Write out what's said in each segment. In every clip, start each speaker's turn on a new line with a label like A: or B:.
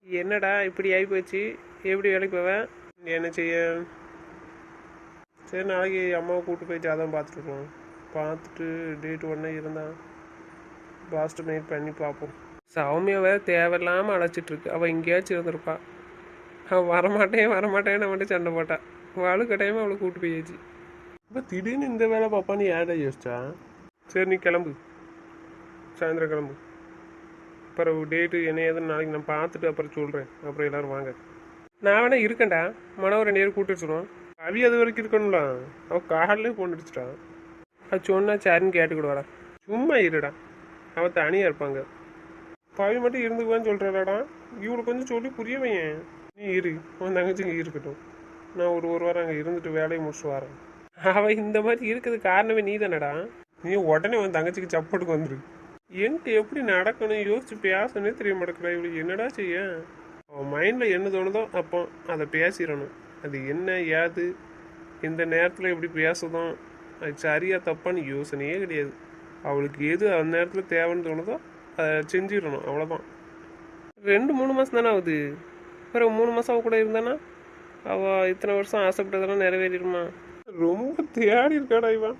A: என்னடா இப்படி ஆகி போச்சு? எப்படி வேலைக்கு போவேன்? என்ன செய்ய? சரி, நாளைக்கு அம்மாவை கூப்பிட்டு போய் ஜாதகம் பார்த்துருக்கோம். பார்த்துட்டு டேட் உடனே இருந்தான் பாஸ்ட்டு மெயில் பண்ணி பார்ப்போம். சௌமியாவை தேவையில்லாமல் அழைச்சிட்ருக்கு. அவள் எங்கேயாச்சும் இருந்திருப்பா. அவள் வரமாட்டேன்னு நம்மகிட்ட சண்டை போட்டாள். அவளுக்கு டைம் அவளை கூப்பிட்டு போயாச்சு. இப்போ திடீர்னு இந்த வேலை பார்ப்பான்னு ஏடா யோசிச்சா? சரி, நீ கிளம்பு, சாயந்தரம் கிளம்பு. அப்புறம் டேட்டு என்ன ஏதுன்னு நாளைக்கு நான் பார்த்துட்டு அப்புறம் சொல்கிறேன். அப்புறம் எல்லோரும் வாங்க. நான் வேணா இருக்கேன்டா. மனோ 2 பேரும் கூப்பிட்டு வச்சுருவோம். அவி அது வரைக்கும் இருக்கணும்ல. அவள் கார்லேயே போன் அடிச்சிட்டா. அது சொன்னா சரின்னு கேட்டுக்கிடுவாடா. சும்மா இருடா, அவள் தனியாக இருப்பாங்க. பவி மட்டும் இருந்துக்குவான்னு சொல்கிறாடா. இவளுக்கு கொஞ்சம் சொல்லி புரிய வையன். நீ இரு, உன் தங்கச்சி இங்கே இருக்கட்டும். நான் ஒரு வாரம் அங்கே இருந்துட்டு வேலையை முடிச்சுட்டு வரேன். அவள் இந்த மாதிரி இருக்கிறது காரணமே நீ தானடா. நீ உடனே உன் தங்கச்சிக்கு சப்போர்ட்டுக்கு வந்துரு. என்கிட்ட எப்படி நடக்கணும் யோசிச்சு பேசணுன்னே தெரிய மாட்டேங்கிறா. இவளுக்கு என்னடா செய்ய? அவன் மைண்டில் என்ன தோணுதோ அப்போ அதை பேசிடணும். அது என்ன ஏது இந்த நேரத்தில் எப்படி பேசுதோம், அது சரியாக தப்பான்னு யோசனையே கிடையாது. அவளுக்கு எது அந்த நேரத்தில் தேவைன்னு தோணுதோ அதை செஞ்சிடணும், அவ்வளோதான். 2-3 மாதம் தானே ஆகுது. அப்புறம் 3 மாதம் அவள் கூட இருந்தானா அவள் இத்தனை வருஷம் ஆசைப்பட்டதெல்லாம் நிறைவேறிடுமா? ரொம்ப தேடி இருக்காடா இவன்.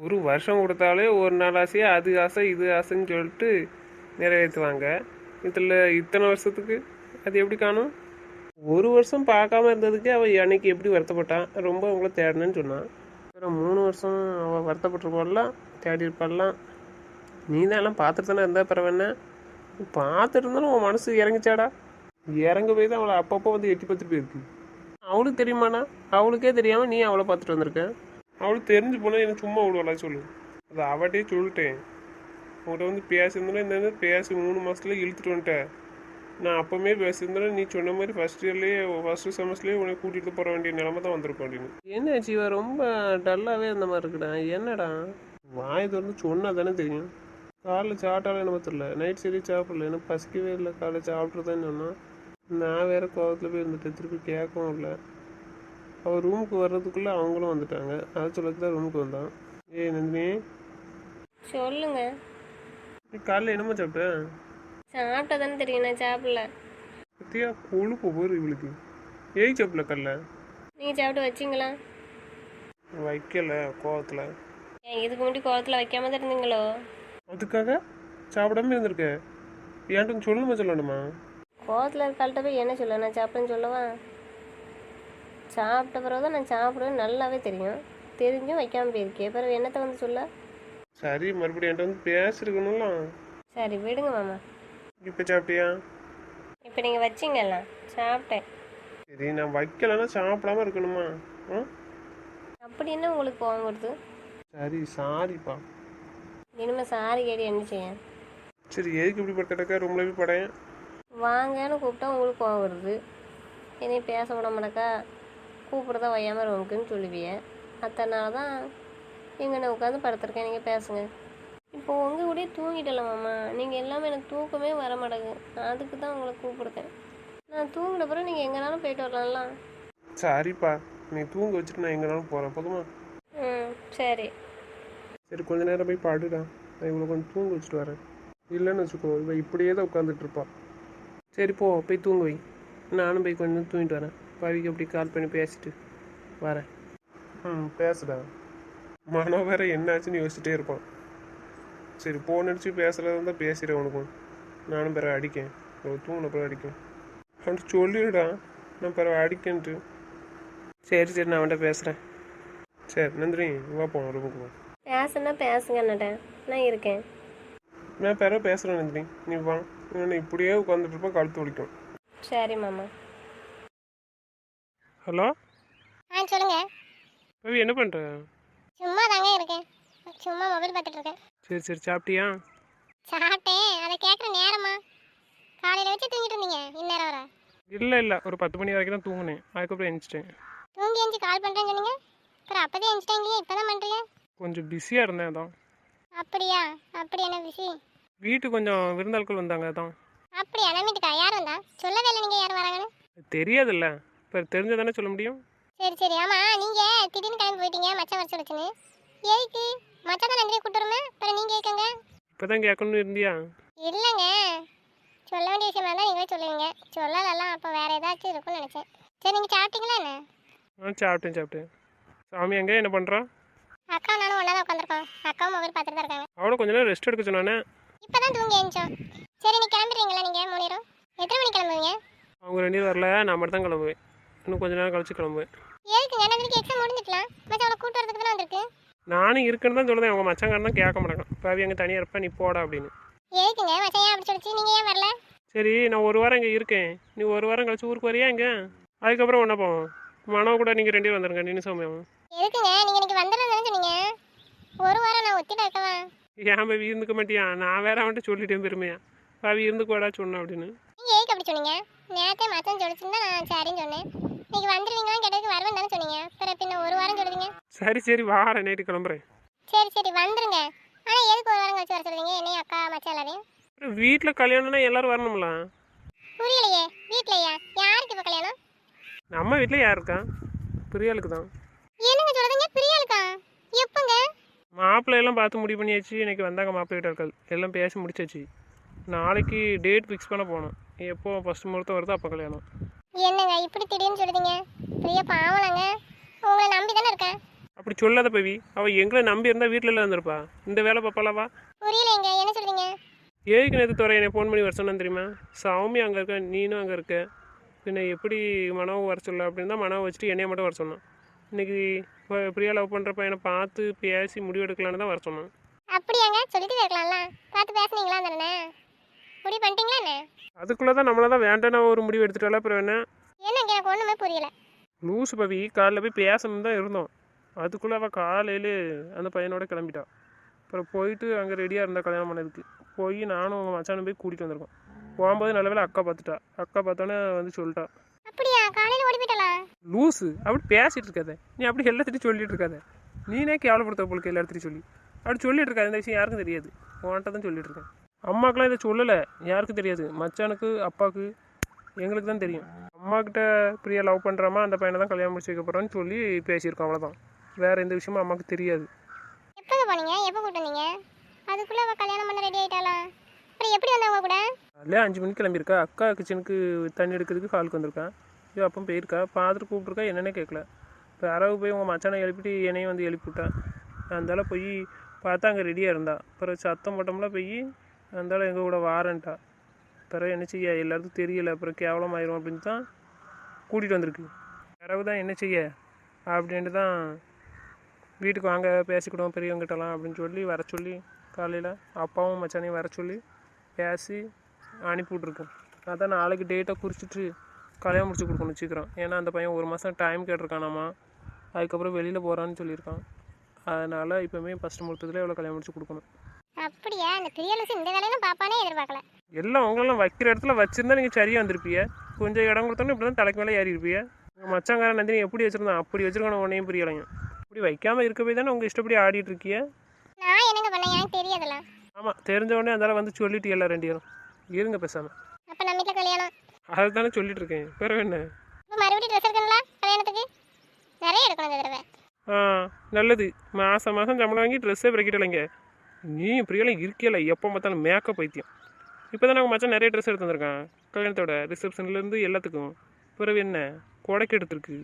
A: ஒரு வருஷம் கொடுத்தாலே ஒரு நாள் ஆசையாக அது ஆசை இது ஆசைன்னு சொல்லிட்டு நிறைவேற்றுவாங்க. இதில் இத்தனை வருஷத்துக்கு அது எப்படி காணும்? ஒரு வருஷம் பார்க்காம இருந்ததுக்கே அவள் அன்னைக்கு எப்படி வருத்தப்பட்டான். ரொம்ப அவங்கள தேடினேன்னு சொன்னான். அப்புறம் 3 வருஷம் அவள் வருத்தப்பட்டிருப்பாள்லாம், தேடி இருப்பாள்லாம். நீ தான் எல்லாம் பார்த்துட்டு தானே இருந்தா பரவாயில்ல. பார்த்துட்டு இருந்தாலும் உன் மனசு இறங்கிச்சாடா? இறங்க போய் தான் அவளை அப்பப்போ வந்து எட்டி பார்த்துட்டு போயிருக்கு. அவளுக்கு தெரியுமாண்ணா? அவளுக்கே தெரியாமல் நீ அவளை பார்த்துட்டு வந்திருக்க. அவளுக்கு தெரிஞ்சு போனால் எனக்கு சும்மா விடுவாளா சொல்லு. அதை அவட்டே சொல்லிட்டேன். உங்கள்கிட்ட வந்து பேசியிருந்தேன்னா இந்த பேசி 3 மாதத்துல இழுத்துட்டு வந்துட்டேன். நான் அப்போவுமே பேசியிருந்தேன்னா நீ சொன்ன மாதிரி ஃபஸ்ட்டு செமஸ்டர்லேயே உனக்கு கூட்டிகிட்டு போகிற வேண்டிய நிலமை தான் வந்திருக்கும் அப்படின்னு. என்ன ஜீவா ரொம்ப டல்லாகவே அந்த மாதிரி இருக்குடா. என்னடா வாய் திறந்து சொன்னால் தானே தெரியும். காலைல சாப்பிட்டாலும் என்ன தெரியல, நைட் சரி சாப்பிடல, எனக்கு பசிக்கவே இல்லை. காலைல சாப்பிட்றதான்னு சொன்னான். நான் வேறு கோவத்தில் போய் இருந்துட்டேன். திருப்பி கேட்கவும் இல்லை. அவள் ரூமுக்கு வர்றதுக்குள்ளே அவங்களும் வந்துட்டாங்க. அதை சொல்லக்கு தான் ரூமுக்கு வந்தான். ஏய் நந்தினி,
B: சொல்லுங்க.
A: நீ காலைல என்னம்மா சாப்பிட்ட?
B: சாப்பிட்டதானே தெரியும், நான் சாப்பிடல.
A: பத்தியா கொழுப்பு போரு இவளுக்கு. ஏய் சாப்பிடல காலைல?
B: நீங்கள் சாப்பிட்டு வச்சிங்களா?
A: வைக்கல கோவத்தில்.
B: ஏன் இதுக்கு முன்னாடி கோலத்தில் வைக்காம தான் இருந்தீங்களோ?
A: அதுக்காக சாப்பிடாம இருந்திருக்க? ஏன்ட்டு சொல்லுமா சொல்லணுமா?
B: கோலத்தில் இருக்காள்கிட்ட போய் என்ன சொல்ல, நான் சாப்பிட்டேன்னு சொல்லவா? சாப்பிட்ட பிறகு தான் நான் சாப்பிடுவேன் நல்லாவே தெரியும். தெரிஞ்சும் வைக்காமல் போயிருக்கேன். பிறகு என்னத்தை வந்து சொல்ல?
A: சரி, மறுபடியும் என்கிட்ட வந்து பேசிருக்கணும்ல.
B: சரி விடுங்க மாமா.
A: இப்போ சாப்பிட்டியா?
B: இப்போ நீங்கள் வச்சிங்கல்ல, சாப்பிட்டேன்.
A: சரி, நான் வைக்கலன்னா சாப்பிடாம இருக்கணுமா?
B: அப்படி என்ன உங்களுக்கு கோவம் வருது?
A: சரி சாரிப்பா.
B: இனிமேல் சாரி கேட்டு என்ன செய்ய?
A: சரி, எதுக்கு இப்படி படுக்கட்டக்கா ரூம்ல போய் படையேன்?
B: வாங்கன்னு கூப்பிட்டா உங்களுக்கு கோவம் வருது. என்னையும் பேச விட மாட்டக்கா, கூப்பிட்றதா வையாமல் ரூமுக்குன்னு சொல்லுவிய. அத்தனால தான் எங்கன்னு உட்காந்து படுத்துருக்கேன். நீங்கள் பேசுங்க. இப்போ உங்கள் கூடயே தூங்கிட்டல மாமா. நீங்கள் எல்லாமே எனக்கு தூக்கமே வர மாட்டேங்குது. அதுக்கு தான் உங்களை கூப்பிடுறேன். நான் தூங்கின பிறகு நீங்கள் எங்கேனாலும் போயிட்டு வரலாம்ல.
A: சரிப்பா, நீ தூங்க வச்சுட்டு நான் எங்கேனாலும் போகிறேன் போதுமா?
B: சரி.
A: சரி, கொஞ்ச நேரம் போய் பாடுடா. நான் இவ்வளோ கொஞ்சம் தூங்க வச்சுட்டு வரேன். இல்லைன்னு வச்சுக்கோ, இவன் இப்படியே தான் உட்காந்துட்டு இருப்பான். சரி போ, போய் தூங்க வை. நானும் போய் கொஞ்சம் தூங்கிட்டு வரேன். பவிக்கு அப்படி கால் பண்ணி பேசிட்டு வரேன். பேசுடா. மனோ வேற என்னாச்சுன்னு யோசிச்சுட்டே இருப்பான். சரி, ஃபோன் அடிச்சு பேசுகிறதா இருந்தால் பேசிடுறேன் உனக்கும். நானும் பிறகு அடிக்கேன். தூங்கின பிறகு அடிக்கேன். அவன்ட்டு சொல்லிடுடா, நான் பிறகு அடிக்கன்ட்டு. சரி நான் அவன்கிட்ட பேசுகிறேன். சரி நந்தினி, வா போவோம் ரூமுக்கு வா.
B: பேசுனா பேசுங்க அண்ணன், நான் இருக்கேன்.
A: நான் பிறகு பேசுகிறேன் நந்தினி, நீ வா. நான் இப்படியே உட்காந்துட்டு இருப்பேன், கழுத்து வலிக்கும்.
B: சரி மாமா.
A: ஹலோ
C: சொல்லுங்க.
A: பவி, என்ன பண்ணுற?
C: சும்மா தாங்க இருக்கேன். சும்மா மொபைல் பார்த்துட்டு இருக்கேன்.
A: சரி சாப்பிட்டியா?
C: சாப்பிட்டேன். அதை கேட்குற நேரமா? காலையில் வச்சு தூங்கிட்டு இருந்தீங்க இந்நேரம் வர?
A: இல்லை ஒரு 10 மணி வரைக்கும் தான் தூங்கினேன். அதுக்கப்புறம் எழுந்திச்சிட்டேன்.
C: தூங்கி எழுந்து கால் பண்ணுறேன்னு சொன்னீங்க. அப்புறம் அப்போதே எழுந்துட்டாங்க, இப்போ தான் பண்ணுறீங்க.
A: கொஞ்சம் பிஸியாக இருந்தேன் அதான்.
C: அப்படியா? அப்படி என்ன பிஸி?
A: வீட்டுக்கு கொஞ்சம் விருந்தாட்கள் வந்தாங்க அதான்.
C: அப்படியா? நம்ம வீட்டுக்கா? யார் வந்தா? சொல்லவே இல்லை நீங்கள் யார் வராங்கன்னு.
A: தெரியாதுல்ல, இப்போ தெரிஞ்சதானே சொல்ல முடியும்.
C: சரி ஆமாம், நீங்கள் திடீர்னு கிளம்பி போயிட்டீங்க மச்சான் வர சொல்லுச்சுன்னு. எதுக்கு? மச்சான் தான் நன்றியை கூப்பிட்டு வருமே, அப்புறம் நீங்கள் கேட்குங்க.
A: இப்போ தான் கேட்கணும்னு இருந்தியா?
C: இல்லைங்க, சொல்ல வேண்டிய விஷயமா இருந்தால் நீங்களே சொல்லுவீங்க, சொல்லலாம் அப்போ வேறு ஏதாச்சும் இருக்கும்னு நினச்சேன். சரி, நீங்கள் சாப்பிட்டீங்களா என்ன?
A: சாப்பிட்டேன். சாமி எங்கே என்ன பண்ணுறா?
C: அக்கா நானும் ஒன்றா தான் உட்காந்துருக்கோம். அக்காவும் மொபைல் பார்த்துட்டு தான் இருக்காங்க.
A: அவளை கொஞ்ச நேரம் ரெஸ்ட் எடுக்க சொன்னானே.
C: இப்போ தான் தூங்கி எழுந்தோம். சரி, நீ கிளம்பிடுறீங்களா? நீங்கள் 3 நேரம் எத்தனை மணிக்கு கிளம்புவீங்க?
A: அவங்க 2 பேரும் வரல, நான் மட்டும் தான் கிளம்புவேன். இன்னும் கொஞ்ச நேரம் கழிச்சு கிளம்புவேன்.
C: எதுக்குங்க? எனக்கு எக்ஸாம் முடிஞ்சிக்கலாம். மச்சான் அவளை கூட்டு வரதுக்கு தானே வந்திருக்கு.
A: நானும் இருக்குன்னு தான் சொல்லுதேன். அவங்க மச்சாங்காரன் தான் கேட்க மாட்டாங்க. பாவி அங்கே தனியாக இருப்பேன், நீ போடா அப்படின்னு.
C: எதுக்குங்க மச்சான் ஏன் அப்படி சொல்லிச்சு? நீங்கள் ஏன் வரல?
A: சரி, நான் 1 வாரம் இங்கே இருக்கேன். நீ 1 வாரம் கழிச்சு ஊருக்கு வரியா இங்கே? அதுக்கப்புறம் ஒன்றா போவோம். மனோ கூட நீங்கள் 2 பேரும் வந்துருங்க. நீனு சௌமியாவும்.
C: எதுக்குங்க? நீங்கள் இன்னைக்கு வந்துடுறேன்னு சொன்னீங்க. 1 வாரம் நான் ஒத்திட்டு இருக்கவா?
A: ஏன் பாவி இருந்துக்க மாட்டியா? நான் வேற அவன்கிட்ட சொல்லிட்டேன் பெருமையா. பாவி இருந்துக்கோடா சொன்னேன் அப்படின்னு.
C: நீங்கள் எதுக்கு அப்படி சொன்னீங்க? நேரத்தை மச்சான் சொல்லிச்சுன்னு தான் நான் சரின்னு சொன்னேன். இன்னைக்கு வந்துடுவீங்களான்னு கேட்டதுக்கு வருவேன் தானே சொன்னீங்க. பிறகு பின்ன 1 வாரம் சொல்லுவீங்க.
A: சரி வாரேன், நைட்டு கிளம்புறேன்.
C: சரி வந்துருங்க. ஆனால் எதுக்கு 1 வாரம் கழிச்சு வர சொல்லுவீங்க? என்னையும் அக்கா மச்சான் எல்லாரையும்.
A: வீட்டில் கல்யாணம்னா எல்லாரும் வரணும்ல.
C: புரியலையே. வீட்லையா? யாருக்கு இப்போ கல்யாணம்?
A: நம்ம வீட்டில் யார் இருக்கா? பிரியாளுக்கு தான்.
C: என்னங்க சொல்றீங்க? பிரியாளுக்கா? எப்பங்க?
A: மாப்பிள்ளை எல்லாம் பார்த்து முடிவு பண்ணியாச்சு. இன்னைக்கு வந்தாங்க மாப்பிள்ளை கிட்ட இருக்காது. எல்லாம் பேசி முடிச்சாச்சு. நாளைக்கு டேட் ஃபிக்ஸ் பண்ண போகணும். எப்போ ஃபஸ்ட் முகூர்த்தம் வருதோ அப்போ கல்யாணம்.
C: என்னங்க இப்படி திடீர்னு சொல்லுதீங்க? பிரியா பாவலங்க, உங்களை நம்பி தானே இருக்கேன்.
A: அப்படி சொல்லாத பவி. அவள் எங்களை நம்பி இருந்தால் வீட்டில் எல்லாம் இருந்திருப்பா. இந்த வேலை பார்ப்பாளவா?
C: புரியலைங்க, என்ன சொல்றீங்க?
A: ஏதுக்கு நேற்று துறை என்னை ஃபோன் பண்ணி வர சொன்னான்னு தெரியுமா? சௌமி அங்கே இருக்க, நீனும் அங்கே இருக்க, பின்ன எப்படி மனோவை வர சொல்ல அப்படின்னு தான் மனோவை வச்சுட்டு என்னையை மட்டும் வர சொன்னான். இன்றைக்கி பிரியா லவ் பண்ணுற பையனை பார்த்து பேசி முடிவு எடுக்கலான்னு தான் வர சொன்னான்.
C: அப்படியாங்க? சொல்லிட்டு இருக்கலாம்ல. பார்த்து பேசுனீங்களா தானே? முடிவு பண்ணிட்டீங்களா என்ன?
A: அதுக்குள்ளே தான் நம்மளை தான் வேண்டாம் ஒரு முடிவு எடுத்துட்டால. அப்புறம் என்ன?
C: என்னங்க எனக்கு ஒன்றுமே புரியல.
A: லூசு பவி. காலைல போய் பேசணும் தான் இருந்தோம். அதுக்குள்ளே அவள் காலையில் அந்த பையனோட கிளம்பிட்டா. அப்புறம் போயிட்டு அங்கே ரெடியாக இருந்தால் கல்யாணம் பண்ணதுக்கு. போய் நானும் உங்கள் மச்சானும் போய் கூட்டிகிட்டு வந்திருக்கோம். போகும்போது நல்ல வேளை அக்கா பார்த்துட்டா. அக்கா பார்த்தோன்னே வந்து சொல்லிட்டா.
C: அப்படியா? காலையில் ஓடி போயிட்டலா?
A: லூஸு. அப்படி பேசிகிட்டு இருக்காத நீ. அப்படி எல்லாத்திட்டையும் சொல்லிட்டு இருக்காத. நீனே கேவலப்படுத்த போலுக்கு எல்லாத்திட்டையும் சொல்லி அப்படி சொல்லிட்டு இருக்காது. இந்த விஷயம் யாருக்கும் தெரியாது. உன்கிட்ட தான் சொல்லிட்டு இருக்கேன். அம்மாக்கெலாம் இதை சொல்லலை. யாருக்கும் தெரியாது. மச்சானுக்கு அப்பாவுக்கு எங்களுக்கு தான் தெரியும். அம்மாக்கிட்ட பிரியா லவ் பண்ணுறாமா அந்த பையனை தான் கல்யாணம் முடிச்சு வைக்க போகிறான்னு சொல்லி பேசியிருக்கோம். அவ்வளோதான். வேறு எந்த விஷயமும் அம்மாவுக்கு தெரியாது.
C: எப்போங்க போனீங்க? எப்போ கூப்பிட்டீங்க? அதுக்குள்ளே அவள் கல்யாணம் பண்ண ரெடி ஆகிட்டாளா? அப்புறம் எப்படி வந்தவங்க கூட?
A: அதில் 5 மணிக்கு கிளம்பியிருக்கா. அக்கா கிச்சனுக்கு தண்ணி எடுக்கிறதுக்கு ஹாலுக்கு வந்திருக்கா. ஐயோ அப்போ போயிருக்கா. பார்த்துட்டு கூப்பிட்ருக்கா. என்னென்னே கேட்கல. இப்போ யாராவது போய் உங்கள் மச்சானை எழுப்பிட்டு என்னையும் வந்து எழுப்பி விட்டான். அந்தால போய் பார்த்தா அங்கே ரெடியாக இருந்தா. அப்புறம் சத்தம் போட்டோம்லாம் போய் அந்தால எங்கள் கூட வாரன்ட்டா. பிறகு என்ன செய்ய? எல்லாருக்கும் தெரியலை. அப்புறம் கேவலமாயிரும் அப்படின்னு தான் கூட்டிகிட்டு வந்திருக்கு. பிறகு தான் என்ன செய்ய அப்படின்ட்டு தான் வீட்டுக்கு வாங்க பேசிக்கிடுவோம் பெரியவங்கிட்டலாம் அப்படின்னு சொல்லி வர சொல்லி காலையில் அப்பாவும் மச்சானையும் வர சொல்லி பேசி அனுப்பிவிட்ருக்கேன். அதான் நாளைக்கு டேட்டை குறிச்சிட்டு கல்யாணம் முடிச்சு கொடுக்கணும் சீக்கிரம். ஏன்னா அந்த பையன் 1 மாதம் டைம் கேட்டிருக்கானாமா. அதுக்கப்புறம் வெளியில் போகிறான்னு சொல்லியிருக்கான். அதனால் இப்போவுமே ஃபஸ்ட்டு முகூர்த்தத்தில் எவ்வளோ கல்யாணம் முடிச்சு கொடுக்கணும்.
C: அப்படியா? இந்த பிரியாளுக்கு இந்த வேலையெல்லாம் பாப்பானே எதிர்பார்க்கல.
A: எல்லாம் உங்களெல்லாம் வைக்கிற இடத்துல வச்சுருந்தா நீங்கள் சரியாக வந்திருப்பீங்க. கொஞ்சம் இடம் கொடுத்தோன்னே இப்படி தான் தலைக்கு மேலே ஏறி இருப்பீங்க. உங்கள் மச்சாங்காரன் நந்தினி எப்படி வச்சுருந்தான் அப்படி வச்சுருக்கணும். உன்னையும் பிரியலையும் இப்படி வைக்காமல் இருக்க போய் தானே உங்கள் இஷ்டப்படி ஆடிட்டு இருக்கிய.
C: நான் என்னங்க பண்ணேன்? எனக்கு தெரியாதுலாம்.
A: ஆமாம், தெரிஞ்ச உடனே அந்தால வந்து சொல்லிட்டு எல்லாம் 2 பேரும் இருங்க பேசாமல்.
C: அப்போ நம்ம வீட்டில் கல்யாணம்.
A: அதை தானே சொல்லிட்டு இருக்கேன். பிறகு என்ன?
C: இப்போ மறுபடியும் ட்ரெஸ் எடுக்கணுங்களா கல்யாணத்துக்கு? நிறைய எடுக்கணும் இந்த தடவை.
A: நல்லது. மாதம் சம்பளம் வாங்கி ட்ரெஸ்ஸே பிறக்கிட்டலைங்க. நீ இப்படியெல்லாம் இருக்கியல எப்போ பார்த்தாலும் மேக்கப் பைத்தியம். இப்போ தான் நாங்கள் மச்சான் நிறைய ட்ரெஸ் எடுத்து வந்திருக்கான். கல்யாணத்தோட ரிசப்ஷன்லேருந்து எல்லாத்துக்கும். பிறகு என்ன கொடைக்கு எடுத்துருக்கு.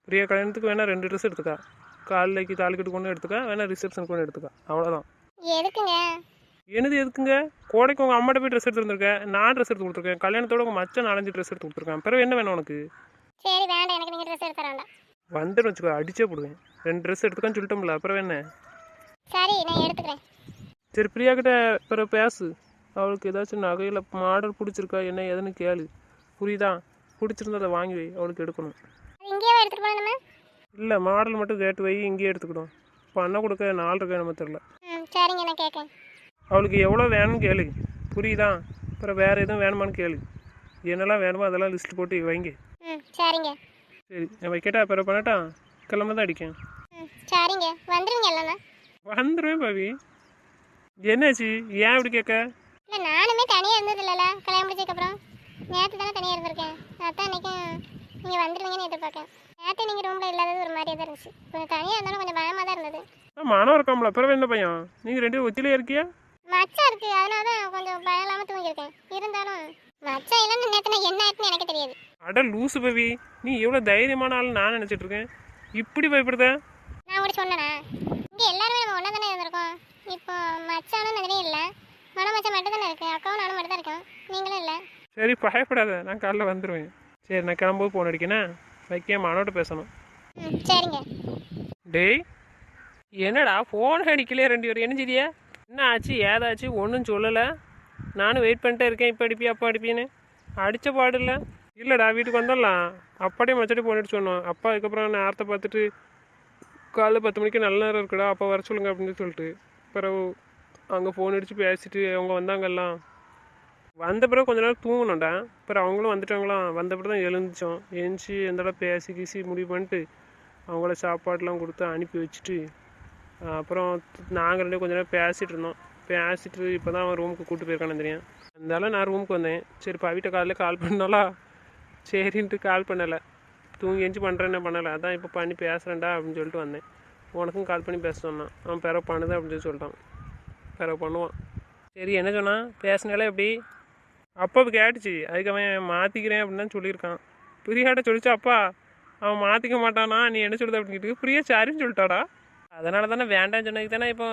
A: பிரியா கல்யாணத்துக்கு வேணால் 2 ட்ரெஸ் எடுத்துக்கா. காலைக்கு தாலிக்கட்டு கொண்டு எடுத்துக்கா, வேணா ரிசப்ஷன் கொண்டு எடுத்துக்கா. அவ்வளோதான்.
C: எதுக்குங்க?
A: என்னது எதுக்குங்க? கோடைக்கு உங்கள் அம்மாட்ட போய் ட்ரெஸ் எடுத்து வந்திருக்கேன். நான் ட்ரெஸ் எடுத்து கொடுத்துருக்கேன். கல்யாணத்தோட உங்கள் மச்சான் 4-5 ட்ரெஸ் எடுத்து கொடுத்துருக்கேன். பிறகு என்ன வேணும் உனக்கு?
C: சரி வேண்டாம், எனக்கு நீங்கள் ட்ரெஸ் எடுத்து வேண்டாம்.
A: வந்துடும் வச்சுக்கோ, அடிச்சே போடுவேன். 2 ட்ரெஸ் எடுத்துக்கான்னு சொல்லிட்டோம்ல. அப்புறம் என்ன?
C: சரி நான் எடுத்துக்கிறேன்.
A: சரி பிரியா கிட்ட பிறகு பேசு. அவளுக்கு ஏதாச்சும் நகையில் மாடல் பிடிச்சிருக்கா என்ன ஏதுன்னு கேளு. புரியுதா? பிடிச்சிருந்தா அதை வாங்கி வை. அவளுக்கு எடுக்கணும்.
C: அது இங்கேயே எடுத்துகிட்டு போகணுமா?
A: இல்லை, மாடல் மட்டும் கேட்டு வை. இங்கேயே எடுத்துக்கிடும். பண்ண கொடுக்க 4 இருக்கா நம்ம தெரில.
C: சரிங்க நான் கேட்கேன்.
A: அவளுக்கு எவ்வளோ வேணும்னு கேளு. புரியுதா? அப்புறம் வேறு எதுவும் வேணுமான்னு கேளு. என்னெல்லாம் வேணுமோ அதெல்லாம் லிஸ்ட் போட்டு வைங்க.
C: சரிங்க.
A: சரி நான் வைக்கட்டா? பிறகு பண்ணட்டா? கிளம்ப தான் அடிக்கேன்.
C: சரிங்க வந்துடுங்க இல்லைண்ணா.
A: வந்துடுவேன் பாவி. என்னாச்சு? ஏன் இப்படி கேட்க?
C: இல்லை நானுமே தனியாக இருந்தது இல்லைல்ல கல்யாணம் முடிச்சதுக்கப்புறம். நேற்று தானே தனியாக இருந்திருக்கேன். அதான் அன்றைக்கும் நீங்கள் வந்துடுவீங்கன்னு எதிர்பார்க்கேன். நேற்று நீங்கள் ரூமில் இல்லாதது ஒரு மாதிரியாக தான் இருந்துச்சு. கொஞ்சம் தனியாக இருந்தாலும் கொஞ்சம் பயமாக தான் இருந்தது.
A: மனம் இருக்காமல. பிறகு என்ன பையன்? நீங்கள் 2 பேரும் ஒத்திலே இருக்கியா?
C: மச்சான் இருக்கு, அதனால தான் கொஞ்சம் பயம் இல்லாமல் தூங்கியிருக்கேன். இருந்தாலும் மச்சான் இல்லைன்னு நேற்று நான் என்ன ஆச்சுன்னு எனக்கு தெரியாது.
A: அட லூசு பவி, நீ எவ்வளோ தைரியமான ஆள் நான் நினச்சிட்டு இருக்கேன். இப்படி பயப்படுத?
C: நான் கூட சொன்னேனா? இங்கே எல்லாருமே நம்ம ஒன்றா தானே இருந்திருக்கோம். இப்போ மச்சானும் நந்தினி இல்லை, மச்சான் மட்டும் தானே இருக்கு. அக்காவும் நானும் மட்டும் தான் இருக்கோம், நீங்களும் இல்லை.
A: சரி பயப்படாத, நான் காலைல வந்துடுவேன். சரி நான் கிளம்போது ஃபோன் அடிக்கணே, வைக்க மனோட்ட பேசணும்.
C: ம் சரிங்க.
A: டேய் என்னடா ஃபோன் அடிக்கலையே ரெண்டு பேரும், என்ன சரியா? என்ன ஆச்சு ஏதாச்சு ஒன்றும் சொல்லலை. நானும் வெயிட் பண்ணிட்டே இருக்கேன், இப்போ அடிப்பியா அப்பா அடிப்பின்னு. அடித்த பாடு இல்லை. இல்லைடா வீட்டுக்கு வந்துடலாம், அப்பாடையும் மச்சாட்டி ஃபோன் அடிச்சு சொன்னோம். அப்பா அதுக்கப்புறம் நேரத்தை பார்த்துட்டு காலைல 10 மணிக்கு நல்ல நேரம் இருக்குடா அப்போ வர சொல்லுங்க அப்படின்னு சொல்லிட்டு பிறகு அங்கே ஃபோன் அடித்து பேசிட்டு அவங்க வந்தாங்கல்லாம். வந்த பிறகு கொஞ்ச நேரம் தூங்கணும்டா. அப்புறம் அவங்களும் வந்துட்டாங்களாம். வந்த பிறகு தான் எழுந்துச்சோம். எழுந்துச்சி எந்தடா பேசி கீசி முடிவு பண்ணிட்டு அவங்கள சாப்பாடெலாம் கொடுத்து அனுப்பி வச்சுட்டு அப்புறம் நாங்கள் ரெண்டு கொஞ்ச நேரம் பேசிகிட்டு இருந்தோம். பேசிட்டு இப்போ தான் அவன் ரூமுக்கு கூப்பிட்டு போயிருக்கான்னு தெரியும். அதனால நான் ரூமுக்கு வந்தேன். சரி பவிட்ட காலையில் கால் பண்ணாலா, சரின்ட்டு கால் பண்ணலை. தூங்கி எஞ்சி பண்ணுறேன்னு பண்ணலை. அதான் இப்போ பண்ணி பேசுகிறேன்டா அப்படின்னு சொல்லிட்டு வந்தேன். உனக்கும் கால் பண்ணி பேச சொன்னான். அவன் பிறகு பண்ணுதான் அப்படின்னு சொல்லிட்டான். பிறகு பண்ணுவான். சரி என்ன சொன்னான் பேசினாலே எப்படி? அப்பாவுக்கு கேட்டுச்சு. அதுக்கு அவன் மாற்றிக்கிறேன் அப்படின்னு தான் சொல்லியிருக்கான். பிரியாட்ட சொல்லிச்சு அப்பா அவன் மாற்றிக்க மாட்டானா நீ என்ன சொல்லுது அப்படின்ட்டு. பிரியா சரின்னு சொல்லிட்டாடா. அதனால தானே வேண்டாம்னு சொன்னதுக்கு தானே இப்போ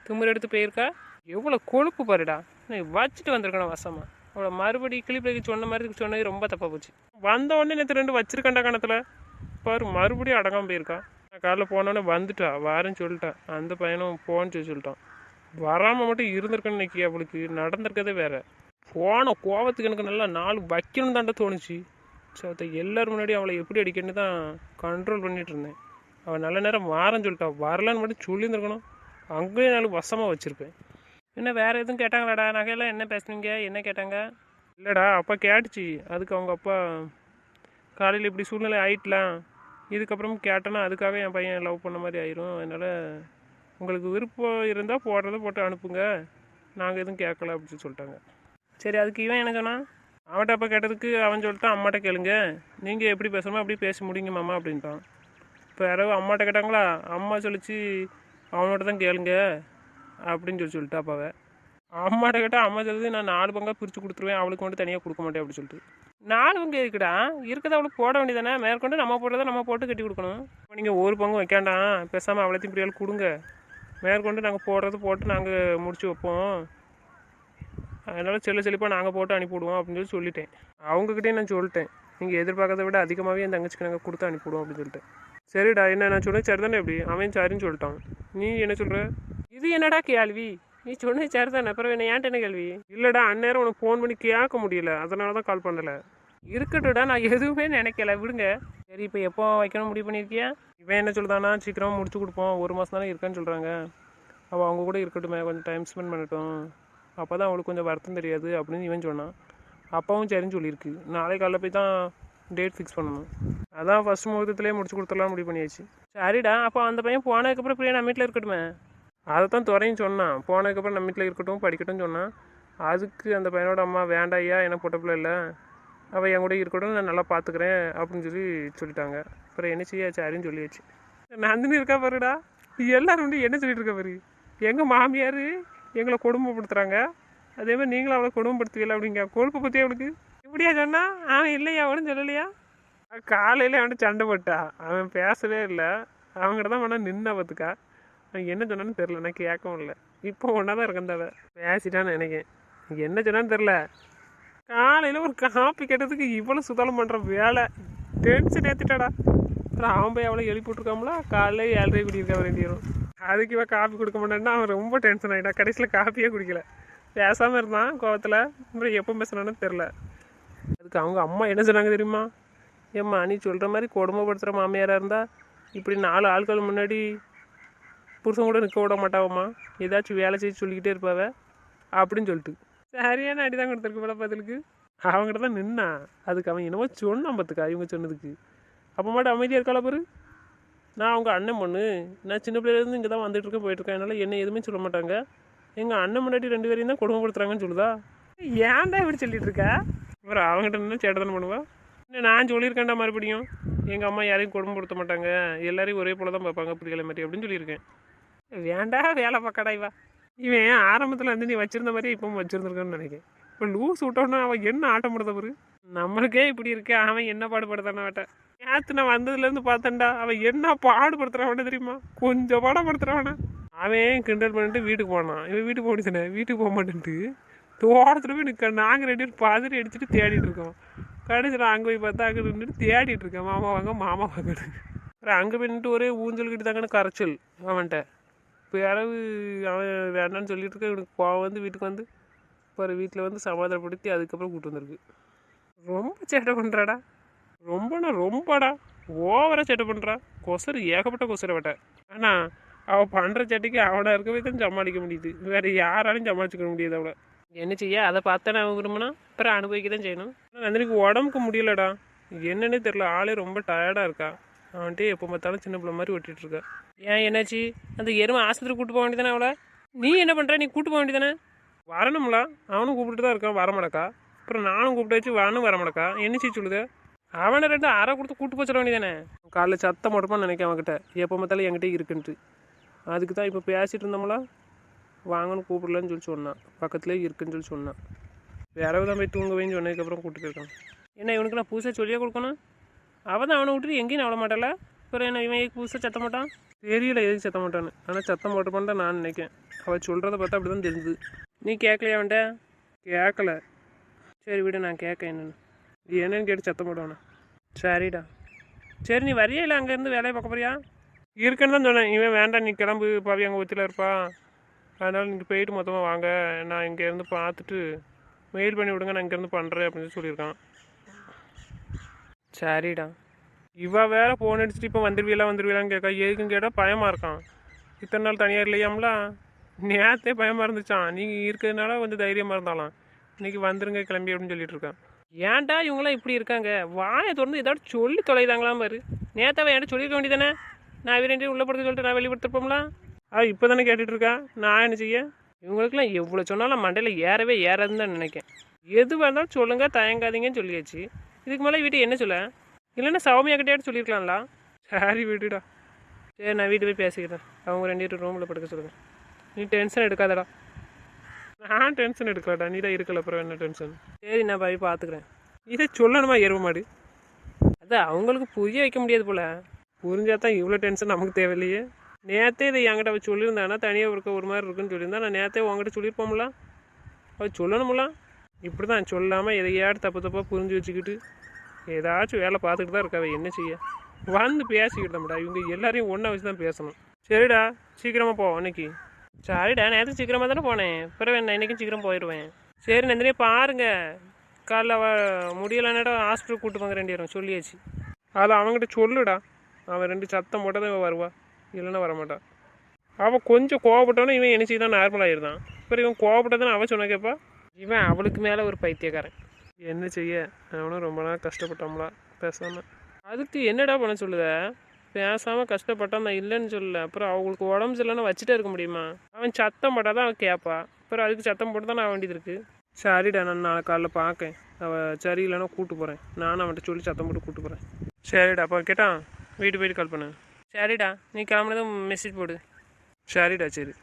A: திமிர் எடுத்து போயிருக்கா. எவ்வளோ கொழுப்பு பாருடா. நான் வச்சுட்டு வந்திருக்கேன் வசமாக. அவ்வளோ மறுபடி கிளிப்பிள்ளைக்கு சொன்ன மாதிரி சொன்னது ரொம்ப தப்பாக போச்சு. வந்த உடனே நேற்று 2 வச்சிருக்கேன்டா கணத்தில் பாரு, மறுபடியும் அடங்காமல் போயிருக்கா. நான் காலைல போனோடனே வந்துட்டா வாரேன்னு சொல்லிட்டேன். அந்த பையனும் போன்னு சொல்லிட்டான். வராமல் மட்டும் இருந்திருக்கேன்னு நினைக்கி அவளுக்கு நடந்திருக்கதே வேற. போன கோவத்துக்கு எனக்கு நல்லா 4 வைக்கணும் தாண்டா தோணுச்சு. ஸோ அதை எல்லோரும் முன்னாடி அவளை எப்படி அடிக்கணுன்னு தான் கண்ட்ரோல் பண்ணிகிட்டு இருந்தேன். அவள் நல்ல நேரம் வாரேன்னு சொல்லிட்டா. வரலான்னு மட்டும் சொல்லியிருந்துருக்கணும். அங்கேயே 4 வசமாக வச்சுருப்பேன். என்ன வேறு எதுவும் கேட்டாங்களாடா? நகையெல்லாம் என்ன பேசுனீங்க, என்ன கேட்டாங்க? இல்லைடா அப்பா கேட்டுச்சு. அதுக்கு அவங்க அப்பா காலையில் இப்படி சூழ்நிலை ஆகிட்டலாம், இதுக்கப்புறம் கேட்டேன்னா அதுக்காக என் பையன் லவ் பண்ண மாதிரி ஆயிரும். அதனால் உங்களுக்கு விருப்பம் இருந்தால் போடுறத போட்டு அனுப்புங்க, நாங்கள் எதுவும் கேட்கல அப்படின்னு சொல்லிட்டாங்க. சரி அதுக்கு இவன் என்ன சொன்னான்? அவன்கிட்ட அப்பா கேட்டதுக்கு அவன் சொல்லிட்டான் அம்மாட்ட கேளுங்க, நீங்கள் எப்படி பேசணுமோ அப்படி பேசி முடிங்க மாமா அப்படின்ட்டான். இப்போ யாராவது அம்மாட்ட கேட்டாங்களா? அம்மா சொல்லிச்சு அவனோட தான் கேளுங்க அப்படின்னு சொல்லிட்டு அப்பாவை. அம்மாட்ட கேட்டால் அம்மா சொல்லுது நான் 4 பங்காக பிரித்து கொடுத்துருவேன், அவளுக்கு மட்டும் தனியாக கொடுக்க மாட்டேன் அப்படின்னு சொல்லிட்டு. 4 பங்கு இருக்குடா, இருக்கிறத அவளுக்கு போட வேண்டியதானே. மேற்கொண்டு நம்ம போடுறத நம்ம போட்டு கட்டி கொடுக்கணும். இப்போ நீங்கள் 1 பங்கு வைக்காண்டாம், பேசாமல் அவ்வளோத்தையும் பிரியால் கொடுங்க, மேற்கொண்டு நாங்கள் போடுறது போட்டு நாங்கள் முடிச்சு வைப்போம், அதனால் செல்லிப்பாக நாங்கள் போட்டு அனுப்பிவிடுவோம் அப்படின்னு சொல்லிட்டேன். அவங்கக்கிட்டே நான் சொல்லிட்டேன் நீங்கள் எதிர்பார்க்கறத விட அதிகமாகவே என் தங்கச்சிக்கு நாங்கள் கொடுத்து அனுப்பிவிடுவோம் அப்படின்னு சொல்லிட்டு. சரிடா என்ன நான் சொன்னேன் சரி தானே எப்படி? அவன் சரின்னு சொல்லிட்டான். நீ என்ன சொல்கிற? இது என்னடா கேள்வி? நீ சொன்னது சரி தானே, அப்புறம் என்ன ஏன்ட்டு என்ன கேள்வி? இல்லைடா அந்நேரம் உனக்கு ஃபோன் பண்ணி கேட்க முடியல, அதனால தான் கால் பண்ணலை. இருக்கட்டும்டா நான் எதுவுமே நினைக்கல, விடுங்க. சரி இப்போ எப்போ வைக்கணும் முடிவு பண்ணியிருக்கியா? இவன் என்ன சொல்லுதானா சீக்கிரமாக முடிச்சு கொடுப்போம், 1 மாதம் தானே இருக்கான்னு சொல்கிறாங்க. அவள் அவங்க கூட இருக்கட்டுமே, கொஞ்சம் டைம் ஸ்பெண்ட் பண்ணட்டும், அப்போ தான் அவளுக்கு கொஞ்சம் வருத்தம் தெரியாது அப்படின்னு இவன் சொன்னான். அப்பாவும் சரின்னு சொல்லியிருக்கு. நாளை காலைல போய் தான் டேட் ஃபிக்ஸ் பண்ணணும். அதான் ஃபஸ்ட் முகூர்த்தத்துலேயே முடிச்சு கொடுத்துடலாம் முடிவு பண்ணியாச்சு. சரிடா அப்போ அந்த பையன் போனதுக்கப்புறம் பிரியா நம்ம வீட்டில் இருக்கட்டுமே. அதை தான் துறையும் சொன்னான், போனதுக்கப்புறம் நம்ம வீட்டில் இருக்கட்டும் படிக்கட்டும் சொன்னான். அதுக்கு அந்த பையனோட அம்மா வேண்டாயா எனக்கு பொட்ட பிள்ளை இல்லை, அவள் என் கூட இருக்கட்டும் நான் நல்லா பார்த்துக்கிறேன் அப்படின்னு சொல்லிட்டாங்க. அப்புறம் என்ன செய்ய சரின்னு சொல்லியாச்சு. நந்தினி இருக்கா பாருடா, எல்லோரும் வந்து என்ன சொல்லிட்டு இருக்கா பாரு, எங்கள் மாமியார் எங்களை கொடுமைப்படுத்துகிறாங்க, அதே மாதிரி நீங்களும் அவளை கொடுமைப்படுத்துவீங்களா அப்படிங்க. கொழுப்பை பற்றி அவளுக்கு இப்படியா சொன்னா? அவன் இல்லையா அவனும் சொல்லலையா? காலையில் அவன்கிட்ட சண்டை போட்டா, அவன் பேசவே இல்லை, அவங்ககிட்ட தான் வேணா நின்னா பார்த்துக்கா. அவன் என்ன சொன்னான்னு தெரில, நான் கேட்கவும் இல்லை. இப்போ ஒன்றா தான் இருக்கந்தாவ பேசிட்டான்னு நினைக்கேன். என்ன சொன்னான்னு தெரில. காலையில் ஒரு காப்பி கேட்டதுக்கு இவ்வளோ சுத்தலம் பண்ணுற வேலை டென்ஷன் ஏற்றிட்டாடா. அப்புறம் அவன் போய் அவளை எழுப்பி விட்ருக்காமலா, காலையில் 7:30 குடியிருக்கா வேண்டியும். அதுக்கு இவன் காப்பி கொடுக்க மாட்டேன்னா அவன் ரொம்ப டென்ஷன் ஆகிட்டா. கடைசியில் காப்பியே குடிக்கல, பேசாமல் இருந்தான் கோவத்தில். அப்புறம் எப்போ பேசுனான்னு தெரில. அதுக்கு அவங்க அம்மா என்ன சொன்னாங்க தெரியுமா? ஏம்மா நீ சொல்கிற மாதிரி கொடுமைப்படுத்துகிற மாமியாராக இருந்தால் இப்படி 4 ஆட்கள் முன்னாடி புருஷன் கூட நிற்க விட மாட்டாவம்மா, ஏதாச்சும் வேலை செய்ய சொல்லிக்கிட்டே இருப்பாவ அப்படின்னு சொல்லிட்டு சரியான அடி தான் கொடுத்துருக்கு போல பதிலுக்கு. அவங்ககிட்ட தான் நின்னா. அதுக்கு அவன் என்னமோ சொன்னான் பார்த்துக்கா இவங்க சொன்னதுக்கு. அப்போ மட்டும் அமைதியாக இருக்காளா பாரு. நான் அவங்க அண்ணன் பொண்ணு, நான் சின்ன பிள்ளையிலேருந்து இங்கே தான் வந்துட்டுருக்கேன் போயிட்டுருக்கேன், அதனால் என்ன எதுவுமே சொல்ல மாட்டாங்க. எங்கள் அண்ணன் முன்னாடி 2 பேரையும் தான் கொடுமைப்படுத்துறாங்கன்னு சொல்லுதா. ஏன்டா இப்படி சொல்லிட்டு இருக்கா? அப்புறம் அவங்ககிட்ட என்ன சேட்டை பண்ணுவா. இன்னும் நான் சொல்லியிருக்கேன்டா மறுபடியும், எங்கள் அம்மா யாரையும் கொடுமைப்படுத்த மாட்டாங்க, எல்லாரையும் ஒரே போல தான் பார்ப்பாங்க பிள்ளைகளை மாதிரி அப்படின்னு சொல்லியிருக்கேன். வேண்டா வேலை பார்க்கடா இவா. இவன் ஆரம்பத்தில் வந்து நீ வச்சிருந்த மாதிரியே இப்போ வச்சிருந்துருக்கான்னு நினைக்கிறேன். இப்போ லூஸ் விட்டோன்னா அவன் என்ன ஆட்டம் படுத்த பாரு. நம்மளுக்கே இப்படி இருக்கே, அவன் என்ன பாடுபடுத்தான அவட்ட. நேற்று நான் வந்ததுலேருந்து பார்த்தேன்டா, அவன் என்ன பாடுபடுத்துறான் தெரியுமா? கொஞ்சம் பாடப்படுத்துறான். அவன் கிண்டல் பண்ணிட்டு வீட்டுக்கு போனான். இவன் வீட்டுக்கு போக தானே, வீட்டுக்கு போக மாட்டேன்ட்டு தோட்டத்தில் போய் நிற்க. நாங்கள் 2 பேரும் பாதிரி அடிச்சுட்டு தேடிட்டு இருக்கோம். கடைசியில் அங்கே போய் பார்த்தா அங்கே நின்றுட்டு தேடிட்டு இருக்கேன். மாமா வாங்க மாமா வாங்கன்னு. அப்புறம் அங்கே போய் நின்றுட்டு ஒரே ஊஞ்சல் கிட்ட தாங்கன்னு கரைச்சல் அவன்கிட்ட. பிறகு அவன் வேண்டான்னு சொல்லிட்டு இருக்க. இவனுக்கு கோவம் வந்து வீட்டுக்கு வந்து அப்புறம் வீட்டில் வந்து சமாதானப்படுத்தி அதுக்கப்புறம் கூப்பிட்டு வந்திருக்கு. ரொம்ப சேட்டை பண்ணுறாடா, ரொம்படா ஓவராக சேட்டை பண்ணுறா. கொசரு ஏகப்பட்ட கொசரை விட்ட. ஆனால் அவள் பண்ணுற சேட்டைக்கு அவனை இருக்கவே தான் சமாளிக்க முடியுது. வேறு யாராலையும் சமாளிச்சிக்க முடியாது அவளை. என்ன செய்ய, அதை பார்த்தானே அவன் விரும்பினா அப்புறம் அனுபவிக்க தான் செய்யணும். ஆனால் நந்தினிக்கு உடம்புக்கு முடியலடா, என்னன்னே தெரில. ஆளே ரொம்ப டயர்டாக இருக்கா. அவன்கிட்ட எப்போ பார்த்தாலும் சின்ன பிள்ளை மாதிரி ஒட்டிகிட்டு இருக்கா. ஏன் என்னாச்சு? அந்த எருமை ஆஸ்பத்திரி கூட்டு போக வேண்டியதானே அவளை? நீ என்ன பண்ணுற? நீ கூட்டு போக வேண்டியதானே? வரணும்ல, அவனும் கூப்பிட்டு தான் இருக்கான், வரமாட்டக்கா. அப்புறம் நானும் கூப்பிட்டு வச்சு வரணும் வரமாட்டக்கா. என்ன செய்ய சொல்லுது? அவனை 2 அரை கொடுத்து கூட்டு போச்சிட வேண்டியதானே? காலைல சத்தம் போட்டப்பான்னு நினைக்க அவன்கிட்ட எப்போ பார்த்தாலும் என்கிட்ட இருக்குன்ட்டு. அதுக்கு தான் இப்போ பேசிகிட்டு இருந்தோம்ல, வாங்கன்னு கூப்பிடலன்னு சொல்லி சொன்னான். பக்கத்துலேயே இருக்குன்னு சொல்லி சொன்னான். வேறவு தான் போய் தூங்க வைன்னு சொன்னதுக்கப்புறம் கூப்பிட்டு போயிருக்கான். என்ன இவனுக்கு நான் புதுசாக சொல்லியே கொடுக்கணும்? அவள் தான் அவனை விட்டுட்டு எங்கேயும் நவள மாட்டாள. அப்புறம் என்ன இவன் புதுசாக சத்த மாட்டான்? தெரியல எதுக்கு சத்த மாட்டான்னு. ஆனால் சத்தம் போட்டப்பான்னு தான் நான் நினைக்கேன். அவள் சொல்கிறத பார்த்தா அப்படி தான் தெரிஞ்சுது. நீ கேட்கலையா அவன்கிட்ட? கேட்கல. சரி விட, நான் கேட்க என்னென்னு. நீ என்னன்னு கேட்டு சத்தம் போடுவானே. சரிடா. சரி நீ வரியா இல்லை அங்கேருந்து வேலையை பார்க்க போறியா? இருக்குன்னு தான் சொன்னேன். இவன் வேண்டாம், நீ கிளம்பு, பாவி அங்கே ஒத்தியில் இருப்பா. அதனால் நீங்கள் போயிட்டு மொத்தமாக வாங்க, நான் இங்கேருந்து பார்த்துட்டு மெயில் பண்ணி விடுங்க, நான் இங்கேருந்து பண்ணுறேன் அப்படின்னு சொல்லியிருக்கான். சரிடா. இவள் வேற ஃபோன் அடிச்சுட்டு இப்போ வந்துடுவீலான்னு கேட்கா. எதுக்குன்னு கேட்டால் பயமாக இருக்கான். இத்தனை நாள் தனியாக இல்லையாம்ல, நேரத்தே பயமாக இருந்துச்சான். நீங்கள் இருக்கிறதுனால கொஞ்சம் தைரியமாக இருந்தாலாம். இன்றைக்கி வந்துருங்க கிளம்பி அப்படின்னு சொல்லிட்டு இருக்கான். ஏன்டா இவங்களாம் இப்படி இருக்காங்க? வாயை திறந்து ஏதாவது சொல்லி தொலைதாங்களாம் பாரு. நேத்தாவை என்கிட்ட சொல்லியிருக்க வேண்டியதானே? நான் இவரேண்டி உள்ளே படுக்க சொல்லிட்டு நான் வெளிப்படுத்திருப்போம்லாம். இப்போ தானே கேட்டுட்டு இருக்கா. நான் என்ன செய்ய? இவங்களுக்குலாம் எவ்வளோ சொன்னாலும் மண்டையில் ஏறாதுன்னு தான் நினைக்கேன். எது வேணாலும் சொல்லுங்கள், தயங்காதீங்கன்னு சொல்லியாச்சு. இதுக்கு மேலே வீட்டு என்ன சொல்ல? இல்லைன்னா சௌமியா கிட்டேயாட்டு சொல்லியிருக்கலாம்ல. சரி விடுடா. சரி நான் வீட்டு போய் பேசிக்கிறேன். அவங்க 2 பேரும் ரூமில் படுக்க சொல்லுங்கள். நீ டென்ஷன் எடுக்காதடா. நான் டென்ஷன் எடுக்கலடா, நீ தான் இருக்கல, அப்புறம் என்ன டென்ஷன்? சரி நான் போய் பார்த்துக்கிறேன். இதை சொல்லணுமா எருவ மாடு? அதான் அவங்களுக்கு புரிய வைக்க முடியாது போல். புரிஞ்சா தான் இவ்வளோ டென்ஷன் நமக்கு தேவையில்லையே. நேற்றே இதை என்கிட்ட அவள் சொல்லியிருந்தானா, தனியாக இருக்க ஒரு மாதிரி இருக்குன்னு சொல்லியிருந்தா நான் நேற்றே உங்ககிட்ட சொல்லியிருப்போம்ல. அவள் சொல்லணும்ல. இப்படி தான் சொல்லாமல் எதையாவது தப்பாக புரிஞ்சு வச்சுக்கிட்டு ஏதாச்சும் வேலை பார்த்துக்கிட்டு தான் இருக்காவ. என்ன செய்ய? வந்து பேசிக்கிட்டோம்டா. இவங்க எல்லாரையும் ஒன்றா வச்சு தான் பேசணும். சரிடா, சீக்கிரமாக போ அன்னைக்கு. சரிடா, நேற்று சீக்கிரமாக தானே போனேன். பிறகு நான் இன்றைக்கும் சீக்கிரம் போயிடுவேன். சரி நந்தினியே பாருங்க, காலைல முடியலைன்னாடா ஹாஸ்பிட்டல் கூப்பிட்டு போங்க 2 பேரும் சொல்லியாச்சு. அதை அவங்ககிட்ட சொல்லுடா. அவன் 2 சத்தம் போட்டால் தான் வருவா, இல்லைன்னா வரமாட்டான். அவள் கொஞ்சம் கோவப்பட்டாலும் இவன் என்ன செய்தான் நார்மல் ஆகிருந்தான். அப்புறம் இவன் கோவப்பட்டதானே அவன் சொன்ன கேட்பா. இவன் அவளுக்கு மேலே ஒரு பைத்தியக்காரன். என்ன செய்ய, அவனும் ரொம்ப நாள் கஷ்டப்பட்டாங்களா பேசாமல். அதுக்கு என்னடா பண்ண சொல்லுத? பேசாமல் கஷ்டப்பட்டான், நான் இல்லைன்னு சொல்லலை. அப்புறம் அவங்களுக்கு உடம்பு சரியில்லைன்னா வச்சுட்டே இருக்க முடியுமா? அவன் சத்தம் போட்டால் தான் அவன் கேட்பா. அப்புறம் அதுக்கு சத்தம் போட்டு தான் நான் வேண்டியது இருக்குது. சரிடா, நான் நாளை காலைல பார்க்கேன். அவள் சரியில்லைன்னா கூப்பிட்டு போகிறேன். நானும் அவன்கிட்ட சொல்லி சத்தம் போட்டு கூப்பிட்டு போகிறேன். சரிடா. அப்போ கேட்டான் வீட்டு போயிட்டு கால் பண்ணு. சரிடா, நீ கிளம்புனதும் மெசேஜ் போடு. சரிடா. சரி.